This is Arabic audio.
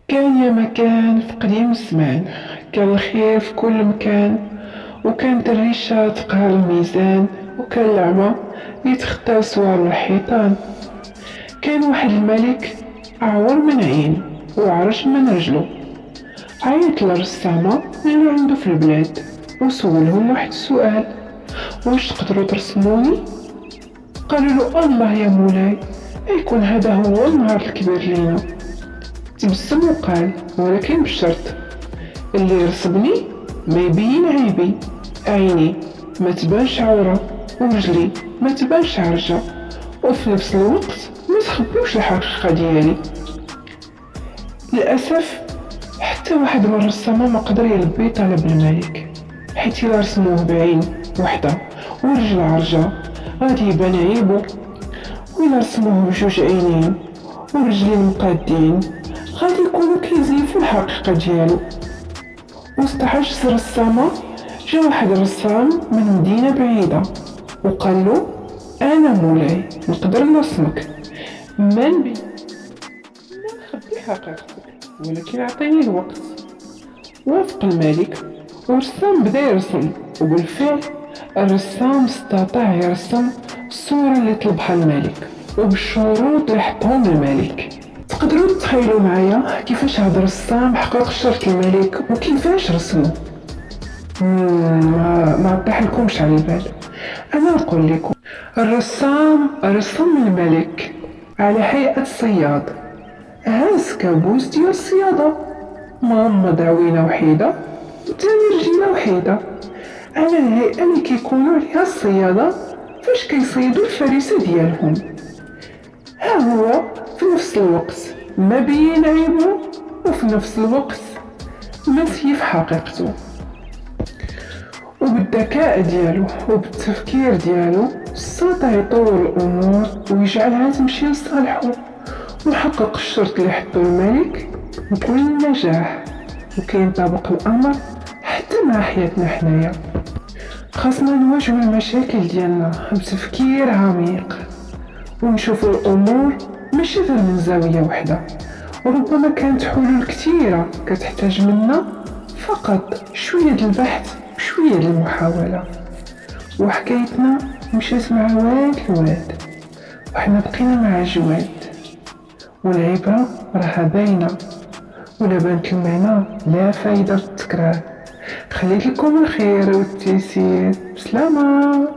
كان يا مكان في قديم الزمان، كان الخير في كل مكان، وكانت الريشة تقهر الميزان، وكان الأعمى يتخطى سوار الحيطان. كان واحد الملك أعور من عين وعرج من رجلو، عيط للرسامة اللي عنده في البلاد وسولهم واحد السؤال: واش تقدروا ترسموني؟ قالوا له: الله يا مولاي، يكون هذا هو النهار الكبير لينا. تبسم وقال: ولكن بشرط، اللي يرسمني ما يبين عيبي، عيني ما تبانش عورة، ورجلي ما تبانش عرجة، وفي نفس الوقت ما تخبيوش الحقيقة ديالي. للأسف حتى واحد من الرسامة ما قدر يلبي طلب الملك، حيت إلا رسموه بعين وحدة ورجل عرجة غادي يبان عيبو، وإلا رسموه بجوج عينين ورجلين مقادين غادي يكونوا كيزيفوا الحقيقة ديالو. وسط عجز الرسامة جا واحد الرسام من مدينة بعيدة وقال له: أنا مولاي نقدر نرسمك، ما نخبي حقيقتك، ولكن أعطيني الوقت. وافق الملك والرسام بدا يرسم، وبالفعل الرسام استطاع يرسم الصورة اللي طلبها الملك وبالشروط اللي حطهم الملك. تقدروا تتخيلوا معايا كيفاش هذا الرسام حقق شرط الملك وكيفاش رسمه؟ ما طيح لكمش على البال. انا نقول لكم، الرسام رسم الملك على هيئة صياد، هاز كابوس ديال الصيادة، مغمض عوينة وحيدة وتاني رجيلة وحيدة، على الهيئة اللي كيكونوا عليها الصيادة فاش كيصيدوا الفريسة ديالهم. ها هو في نفس الوقت ما بين عيبه، وفي نفس الوقت ما سيف حقيقته. وبالذكاء ديالو وبالتفكير ديالو استطاع يطور الأمور ويجعلها تمشي لصالحه، وحقق الشرط اللي حطو الملك بكل نجاح. وكينطبق الأمر حتى مع حياتنا حنايا، خاصنا نواجهو المشاكل ديالنا بتفكير عميق ونشوفوا الأمور ماشي غير من زاوية وحدة. وربما كانت حلول كثيرة كتحتاج منا فقط شوية البحث وشوية المحاولة. وحكايتنا مشات مع واد الواد، وحنا بقينا مع جواد، والعبرة راها باينة، ولا بانت المعنى لا فايدة في التكرار. خليت لكم الخير والتيسير، بسلامة.